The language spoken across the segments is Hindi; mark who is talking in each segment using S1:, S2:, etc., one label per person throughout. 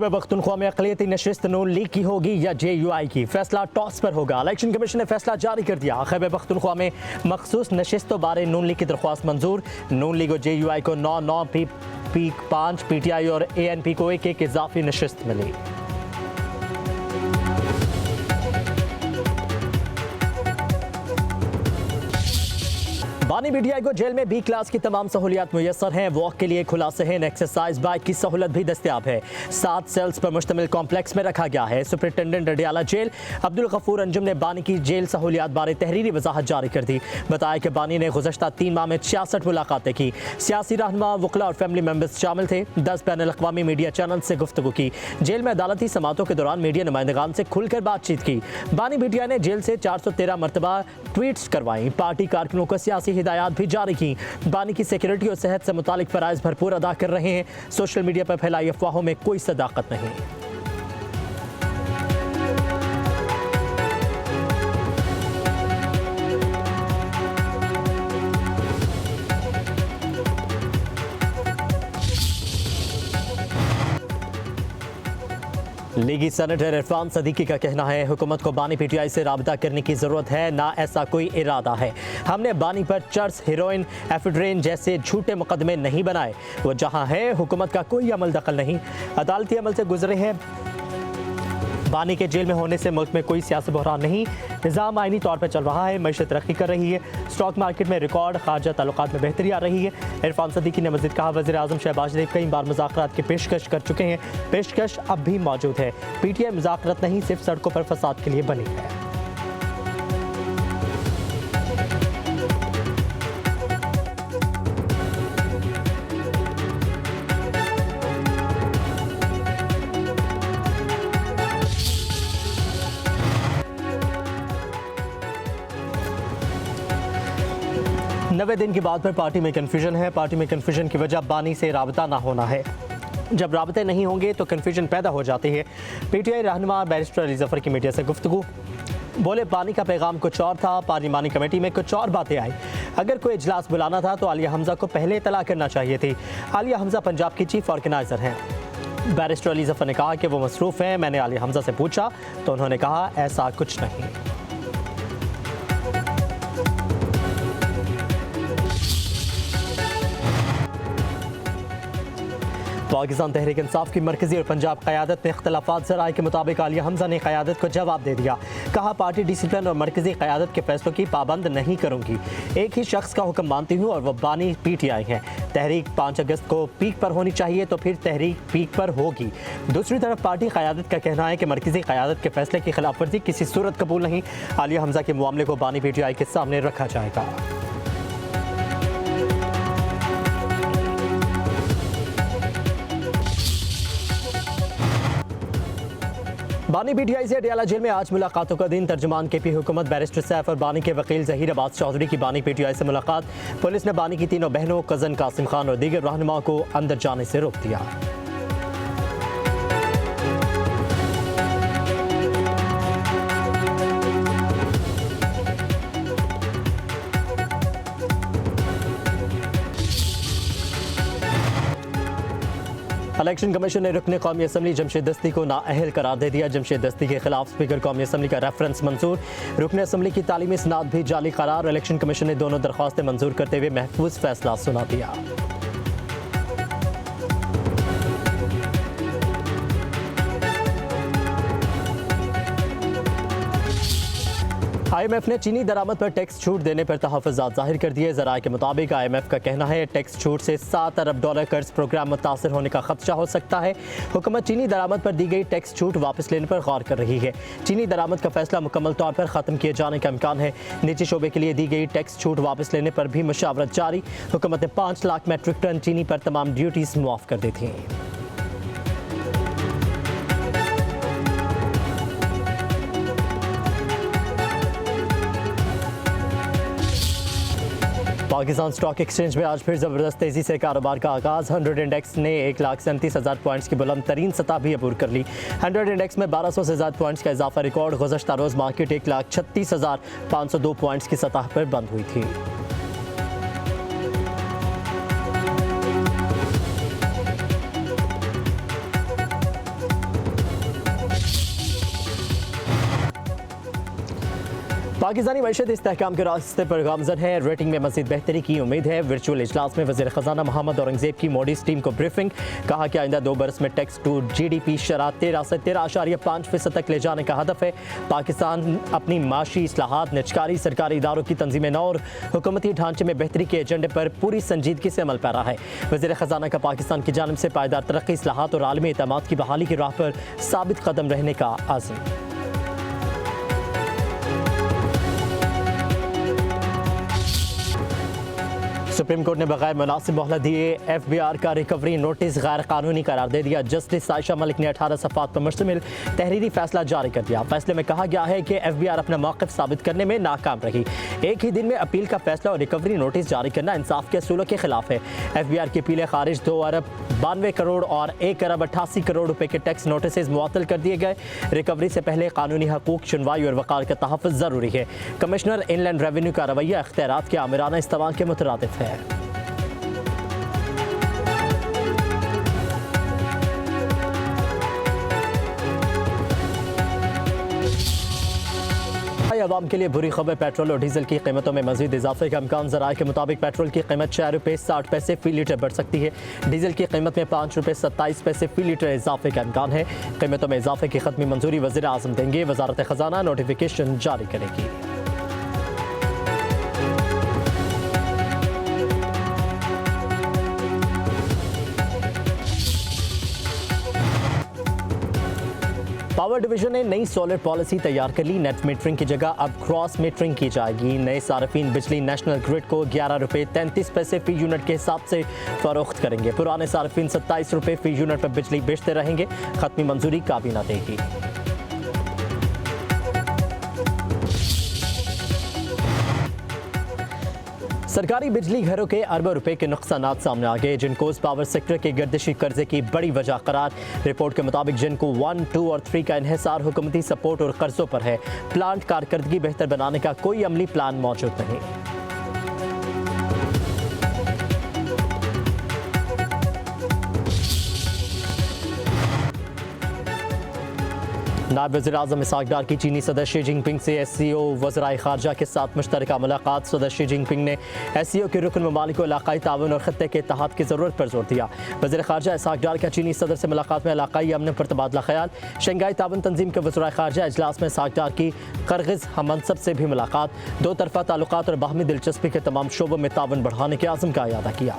S1: खैबर पख्तूनख्वा में अक़लियती नशिस्त नून लीग की होगी या JUI की, फैसला टॉस पर होगा। इलेक्शन कमीशन ने फैसला जारी कर दिया। खैबर पख्तूनख्वा में मखसूस नशिस्तों बारे नून लीग की दरख्वास्त मंजूर। नून लीग और JUI को 9-9, पीक 5, PTI और ANP को 1-1 इजाफी नशिस्त मिली। बानी BTI को जेल में B क्लास की तमाम सहूलियात मुयसर हैं। वॉक के लिए खुला सहन, एक्सरसाइज बाइक की सहूलत भी दस्तियाब है। 7 सेल्स पर मुश्तमिल कॉम्प्लेक्स में रखा गया है। सुपरिटेंडेंट अडियाला जेल अब्दुल गफूर अंजुम ने बानी की जेल सहूलियात बारे तहरीरी वजाहत जारी कर दी। बताया कि बानी ने गुज़श्ता 3 माह में 66 मुलाकातें की। सियासी रहनुमा, वकला और फैमिली मेंबर्स शामिल थे। 10 बैनुल अक़वामी मीडिया चैनल से गुफ्तगू की। जेल में अदालती समातों के दौरान मीडिया नुमाइंदगान से खुलकर बातचीत की। बानी BTI ने जेल से 413 मरतबा ट्वीट्स करवाई। पार्टी कारकुनों को सियासी हिदायत भी जारी की। बानी की सिक्योरिटी और सेहत से मुतालिक फ़राइज़ भरपूर अदा कर रहे हैं। सोशल मीडिया पर फैलाई अफवाहों में कोई सदाकत नहीं। लीगी सेनेटर इरफान सदीकी का कहना है, हुकूमत को बानी PTI से राबता करने की ज़रूरत है, ना ऐसा कोई इरादा है। हमने बानी पर चर्च, हेरोइन, एफिड्रेन जैसे झूठे मुकदमे नहीं बनाए। वो जहां है, हुकूमत का कोई अमल दखल नहीं। अदालती अमल से गुजरे हैं। बानी के जेल में होने से मुल्क में कोई सियासी बहरान नहीं। निज़ाम आइनी तौर पर चल रहा है। मईशत तरक्की कर रही है। स्टॉक मार्केट में रिकॉर्ड, खारजा ताल्लुकात में बेहतरी आ रही है। इरफान सदीकी ने मज़ीद कहा, वज़ीर आज़म शहबाज शरीफ कई बार मुज़ाकरात की पेशकश कर चुके हैं। पेशकश अब भी मौजूद है। PTI मुज़ाकरात नहीं, सिर्फ सड़कों पर फसाद के लिए बनी है। नवे दिन की बात पर पार्टी में कन्फ्यूजन है। पार्टी में कन्फ्यूजन की वजह बानी से राबता ना होना है। जब राबते नहीं होंगे तो कन्फ्यूजन पैदा हो जाती है। PTI रहनुमा बैरिस्टर अली ज़फ़र की मीडिया से गुफ्तगू, बोले बानी का पैगाम कुछ और था, पार्लिमानी कमेटी में कुछ और बातें आई। अगर कोई इजलास बुलाना था तो आलिया हमज़ा को पहले इतला करना चाहिए थी। आलिया हमज़ा पंजाब की चीफ ऑर्गेनाइज़र हैं। बैरिस्टर अली ज़फ़र ने कहा कि वो मसरूफ़ हैं। मैंने आलिया हमज़ा से पूछा तो उन्होंने कहा ऐसा कुछ नहीं। पाकिस्तान तहरीक इंसाफ की मरकजी और पंजाब क़यादत में इख्तलाफात ज़राए के मुताबिक आलिया हमज़ा ने क़यादत को जवाब दे दिया। कहा, पार्टी डिसिप्लिन और मरकजी क़यादत के फैसलों की पाबंद नहीं करूँगी। एक ही शख्स का हुक्म मानती हूँ और वह बानी PTI हैं। तहरीक 5 अगस्त को पीक पर होनी चाहिए तो फिर तहरीक पीक पर होगी। दूसरी तरफ पार्टी क़यादत का कहना है कि मरकजी क़यादत के फैसले की खिलाफ वर्जी किसी सूरत कबूल नहीं। आलिया हमज़ा के मामले को बानी PTI के सामने रखा जाएगा। बानी PTI से अडियाला जेल में आज मुलाकातों का दिन। तर्जुमान KP हुकूमत बैरिस्टर सैफ और बानी के वकील ज़हीर अब्बास चौधरी की बानी PTI से मुलाकात। पुलिस ने बानी की तीनों बहनों, कज़न कासिम खान और दीगर रहनुमाओं को अंदर जाने से रोक दिया। इलेक्शन कमीशन ने रुकने कौमी असम्बली जमशेद दस्ती को नाअहल करार दे दिया। जमशेद दस्ती के खिलाफ स्पीकर कौमी असम्बली का रेफरेंस मंजूर। रुकने असम्बली की तालीमी सनाद भी जाली करार। इलेक्शन कमीशन ने दोनों दरख्वास्तें मंजूर करते हुए महफूज फैसला सुना दिया। IMF ने चीनी दरामद पर टैक्स छूट देने पर तहफ़्फ़ुज़ात ज़ाहिर कर दिए। ज़राए के मुताबिक IMF का कहना है टैक्स छूट से $7 अरब कर्ज प्रोग्राम मुतासर होने का खदशा हो सकता है। हुकूमत चीनी दरामद पर दी गई टैक्स छूट वापस लेने पर गौर कर रही है। चीनी दरामद का फैसला मुकम्मल तौर पर ख़त्म किए जाने का इम्कान है। निजी शोबे के लिए दी गई टैक्स छूट वापस लेने पर भी मुशावरत जारी। हुकूमत ने 5 लाख मेट्रिक टन चीनी पर तमाम ड्यूटीज़ मुआफ़ कर दी थी। पाकिस्तान स्टॉक एक्सचेंज में आज फिर ज़बरदस्त तेज़ी से कारोबार का आगाज़। 100 इंडेक्स ने 1,37,000 पॉइंट्स की बुलंद तरीन सतह भी अबूर कर ली। 100 इंडेक्स में 1200 से ज़्यादा पॉइंट्स का इजाफा रिकॉर्ड। गुज़श्ता रोज़ मार्केट 1,36,502 पॉइंट्स की सतह पर बंद हुई थी। पाकिस्तानी मईशत इस्तेहकाम के रास्ते पर गामजन है। रेटिंग में मज़ीद बेहतरी की उम्मीद है। वर्चुअल इजलास में वज़ीर ख़जाना मोहम्मद औरंगज़ेब की मोडीज़ टीम को ब्रीफिंग। कहा कि आइंदा 2 बरस में टैक्स टू GDP शरह 13 से 13.5% तक ले जाने का हदफ है। पाकिस्तान अपनी माशी इस्लाहात, निजकारी सरकारी इदारों की तंजीम नौ और हुकूमती ढांचे में बेहतरी के एजेंडे पर पूरी संजीदगी से अमल पैरा है। वज़ीर ख़जाना का पाकिस्तान की जानिब से पायदार तरक्की, इस्लाहात और आलमी एतमाद की बहाली की राह पर साबित कदम रहने का आज़म। सुप्रीम कोर्ट ने बगैर मुनासिब मोहलत दिए FBR का रिकवरी नोटिस गैर कानूनी करार दे दिया। जस्टिस आयशा मलिक ने 18 सफ़ात पर मुश्तमिल तहरीरी फैसला जारी कर दिया। फैसले में कहा गया है कि FBR अपना मौक़िफ़ साबित करने में नाकाम रही। एक ही दिन में अपील का फैसला और रिकवरी नोटिस जारी करना इंसाफ के असूलों के खिलाफ है। FBR की अपीलें खारिज 2 अरब 92 करोड़ और 1 अरब 88 करोड़ रुपए के टैक्स नोटिस मुअत्तल कर दिए गए। रिकवरी से पहले कानूनी हकूक, सुनवाई और वक़ार का तहफ़्फ़ुज़ ज़रूरी है। कमिश्नर इनलैंड रेवेन्यू का रवैया इख्तियारात के आमिराना इस्तेमाल के मुतरादिफ है। अवाम के लिए बुरी खबर, पेट्रोल और डीजल की कीमतों में मजीद इजाफे का इम्कान। ज़राए के मुताबिक पेट्रोल की कीमत 4 रुपये 60 पैसे फी लीटर बढ़ सकती है। डीजल की कीमत में 5 रुपये 27 पैसे फी लीटर इजाफे का इम्कान है। कीमतों में इजाफे की खत्मी मंजूरी वज़ीर आज़म देंगे। वज़ारत ख़जाना नोटिफिकेशन जारी करेगी। पावर डिवीजन ने नई सोलर पॉलिसी तैयार कर ली। नेट मीटरिंग की जगह अब क्रॉस मीटरिंग की जाएगी। नए सार्फिन बिजली नेशनल ग्रिड को 11 रुपये 33 पैसे फी यूनिट के हिसाब से फरोख्त करेंगे। पुराने सार्फिन 27 रुपये फी यूनिट पर बिजली बेचते रहेंगे। खत्मी मंजूरी काबीना देगी। सरकारी बिजली घरों के अरबों रुपए के नुकसानात सामने आ गए। जिनको पावर सेक्टर के गर्दिशी कर्जे की बड़ी वजह करार। रिपोर्ट के मुताबिक जिनको 1, 2 और 3 का इन्हिसार हुकूमती सपोर्ट और कर्जों पर है। प्लांट कारकर्दगी बेहतर बनाने का कोई अमली प्लान मौजूद नहीं। नायब वज़ीर-ए-आज़म इसहाक डार की चीनी सदर शी जिनपिंग से SCO वज़राए ख़ारजा के साथ मुश्तरका मुलाकात। सदर शी जिनपिंग ने SCO के रुकन ममालिक को इलाक़ाई ताउन और ख़त्ते के इत्तेहाद की ज़रूरत पर जोर दिया। वज़ीर ख़ारजा इसहाक डार का चीनी सदर से मुलाकात में इलाक़ाई अमन पर तबादला ख्याल। शंघाई ताउन तंजीम के वज़राए ख़ारजा इजलास में इसहाक डार की क़िर्गिज़ हममनसब से भी मुलाकात। 2 तरफ़ा ताल्लुकात और बाहमी दिलचस्पी के तमाम शोबों में ताउन बढ़ाने के आज़म का इयादा किया।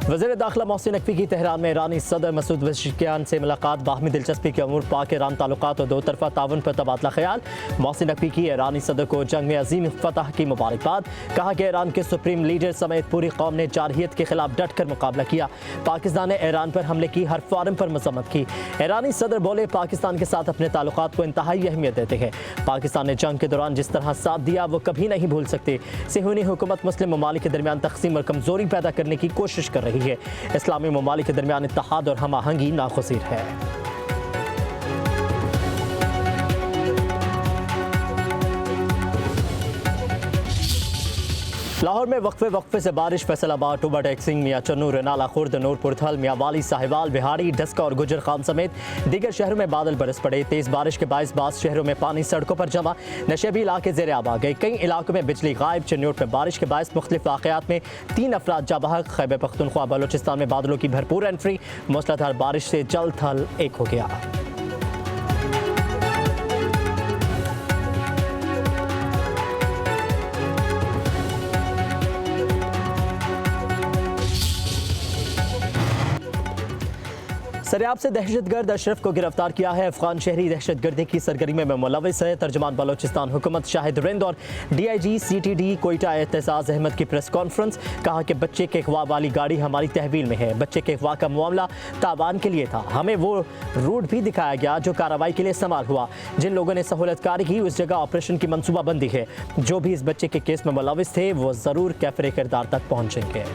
S1: वज़ीर दाखिला मोहसिन नकवी की तेहरान में ईरानी सदर मसूद पेज़ेश्कियान से मुलाकात। बाहमी दिलचस्पी के अमूर, पाक ईरान ताल्लुकात और 2 तरफ़ा ताउन पर तबादला ख्याल। मोहसिन नकवी की ईरानी सदर को जंग में अजीम फतह की मुबारकबाद। कहा कि ईरान के सुप्रीम लीडर समेत पूरी कौम ने जारहियत के खिलाफ डट कर मुकाबला किया। पाकिस्तान ने ईरान पर हमले की हर फॉरम पर मजम्मत की। ईरानी सदर बोले, पाकिस्तान के साथ अपने ताल्लुकात को इंतहाई अहमियत देते हैं। पाकिस्तान ने जंग के दौरान जिस तरह साथ दिया वो कभी नहीं भूल सकते। सिहूनी हुकूमत मुस्लिम ममालिक के दरमियान तकसीम और कमजोरी पैदा करने की कोशिश कर रही है। इस्लामी ममालिक के दरमियान इत्तेहाद और हम आहंगी नागुज़ीर है। लाहौर में वक्फे से बारिश। फैसलाबाद, टूबा टेक्सिंग, मियां चन्नू, रेनाला खुर्द, नूरपुर थल, मियांवाली, साहिवाल, बिहारी, डस्का और गुजर खान समेत दीगर शहरों में बादल बरस पड़े। तेज बारिश के बायस बाज़ शहरों में पानी सड़कों पर जमा। नशेबी इलाके ज़ेर आब आ गए। कई इलाकों में बिजली गायब। चिन्नौट में बारिश के बायस मुख्तलिफ वाक़यात में 3 अफराद जा बहक। खैबर पख्तूनख्वा, बलोचिस्तान में बादलों की भरपूर एंट्री। मूसलाधार बारिश से जल थल एक हो गया। सरियाब से दहशतगर्द अशरफ को गिरफ्तार किया है। अफगान शहरी दहशतगर्दी की सरगर्मी में मुलविस है। तर्जुमान बलोचिस्तान हुकूमत शाहिद रिंद और DIG CTD कोयटा एतजाज़ अहमद की प्रेस कॉन्फ्रेंस। कहा कि बच्चे के अगवा वाली गाड़ी हमारी तहवील में है। बच्चे के अगवा का मामला तावान के लिए था। हमें वो रूट भी दिखाया गया जो कार्रवाई के लिए इस्तेमाल हुआ। जिन लोगों ने सहूलतकारी की उस जगह ऑपरेशन की मनसूबाबंदी है। जो भी इस बच्चे के केस में मुलविस थे वो ज़रूर कैफरे किरदार तक पहुँचेंगे।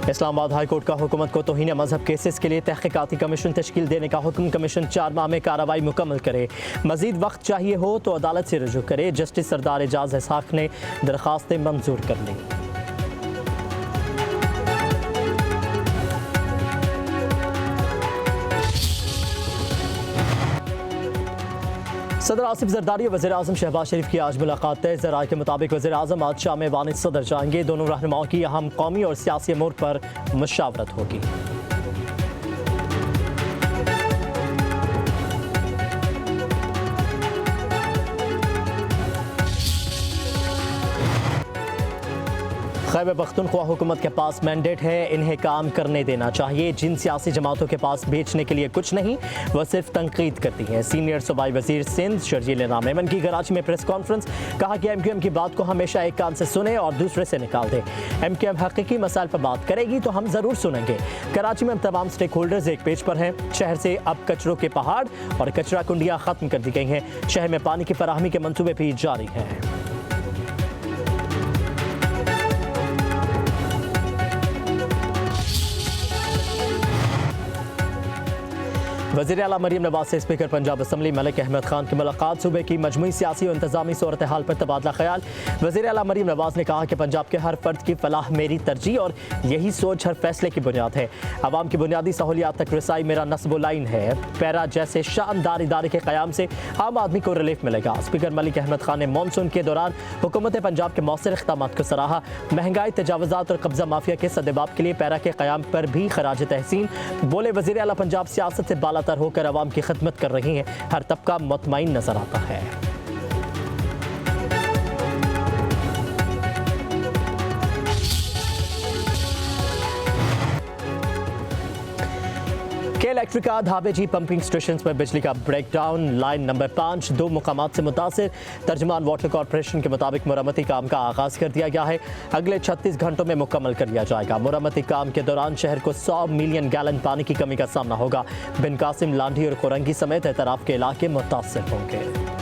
S1: इस्लामाबाद हाई कोर्ट का हुकूमत को तौहीन मजहब केसेस के लिए तहकीकाती कमीशन तश्कील देने का हुक्म। कमीशन 4 माह में कार्रवाई मुकम्मल करे। मजीद वक्त चाहिए हो तो अदालत से रुजू करे। जस्टिस सरदार एजाज इसहाक ने दरख्वास्तें मंजूर कर ली। सदर आसिफ जरदारी और वज़ीर आज़म शहबाज शरीफ की आज मुलाकात तय। ज़राए के मुताबिक वज़ीर आज़म आज शाम में वानिद सदर जाएंगे। दोनों रहनुमाओं की अहम कौमी और सियासी अमूर पर मुशावरत होगी। खैबर पख्तूनख्वा हुकूमत के पास मैंडेट है, इन्हें काम करने देना चाहिए। जिन सियासी जमातों के पास बेचने के लिए कुछ नहीं, वह सिर्फ तनकीद करती हैं। सीनियर सूबाई वजीर सिंध शर्जील नाम एमन की कराची में प्रेस कॉन्फ्रेंस। कहा कि MQM की बात को हमेशा एक कान से सुने और दूसरे से निकाल दे। MQM हकीकी मसाइल पर बात करेगी तो हम ज़रूर सुनेंगे। कराची में तमाम स्टेक होल्डर्स एक पेज पर हैं। शहर से अब कचरों के पहाड़ और कचरा कुंडियाँ ख़त्म कर दी गई हैं। शहर में पानी की फराहमी के मंसूबे भी जारी हैं। वज़ीर आला मरीम नवाज से स्पीकर पंजाब असम्बली मलिक अहमद खान की मुलाकात। सूबे की मजमूई सियासी और इंतजामी सूरत हाल पर तबादला ख्याल। वज़ीर आला मरीम नवाज ने कहा कि पंजाब के हर फर्द की फलाह मेरी तरजीह और यही सोच हर फैसले की बुनियाद है। अवाम की बुनियादी सहूलियात तक रसाई मेरा नस्ब लाइन है। पैरा जैसे शानदार इदारे के क़याम से आम आदमी को रिलीफ मिलेगा। स्पीकर मलिक अहमद खान ने मानसून के दौरान हुकूमत पंजाब के मौसर इक़दामात को सराहा। महंगाई, तजावुज़ात और कब्ज़ा माफिया के सद्देबाब के लिए पैरा के क़याम पर भी खराज तहसीन। बोले वज़ीर आला पंजाब सियासत से बाला होकर आवाम की खिदमत कर रही हैं। हर तबका मुतमईन नजर आता है। के इलेक्ट्रिका धावेजी पंपिंग स्टेशन पर बिजली का ब्रेकडाउन। लाइन नंबर 5 2 मुकामात से मुतासिर। तर्जुमान वाटर कॉरपोरेशन के मुताबिक मुरम्मती काम का आगाज़ कर दिया गया है। अगले 36 घंटों में मुकम्मल कर लिया जाएगा। मुरम्मती काम के दौरान शहर को 100 मिलियन गैलन पानी की कमी का सामना होगा। बिन कासिम, लांढी और कोरंगी समेत एतराफ़ के इलाके मुतासिर होंगे।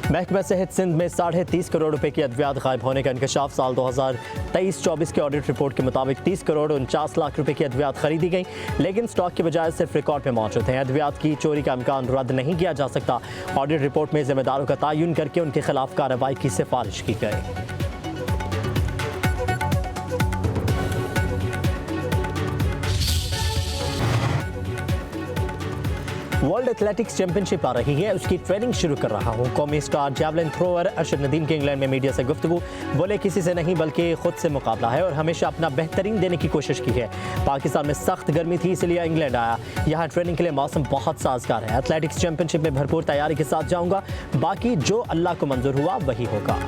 S1: महकमा सेहत सिंध में 30.5 करोड़ रुपए की अद्वियात गायब होने का इंकशाफ। साल 2023-24 के ऑडिट रिपोर्ट के मुताबिक 30 करोड़ 49 लाख रुपए की अद्वियात खरीदी गई, लेकिन स्टॉक के बजाय सिर्फ रिकॉर्ड में मौजूद हैं। अद्वियात की चोरी का इम्कान रद्द नहीं किया जा सकता। ऑडिट रिपोर्ट में जिम्मेदारों का तयन करके उनके खिलाफ कार्रवाई की सिफारिश की गई। वर्ल्ड एथलेटिक्स चैंपियनशिप आ रही है, उसकी ट्रेनिंग शुरू कर रहा हूँ। कौमी star javelin thrower Arshad Nadeem के इंग्लैंड में मीडिया से गुफ्तगू। बोले किसी से नहीं बल्कि खुद से मुकाबला है और हमेशा अपना बेहतरीन देने की कोशिश की है। पाकिस्तान में सख्त गर्मी थी, इसलिए इंग्लैंड आया। यहाँ ट्रेनिंग के लिए मौसम बहुत साजगार है। एथलेटिक्स चैंपियनशिप में भरपूर तैयारी के साथ जाऊँगा। बाकी जो अल्लाह को मंजूर हुआ वही होगा।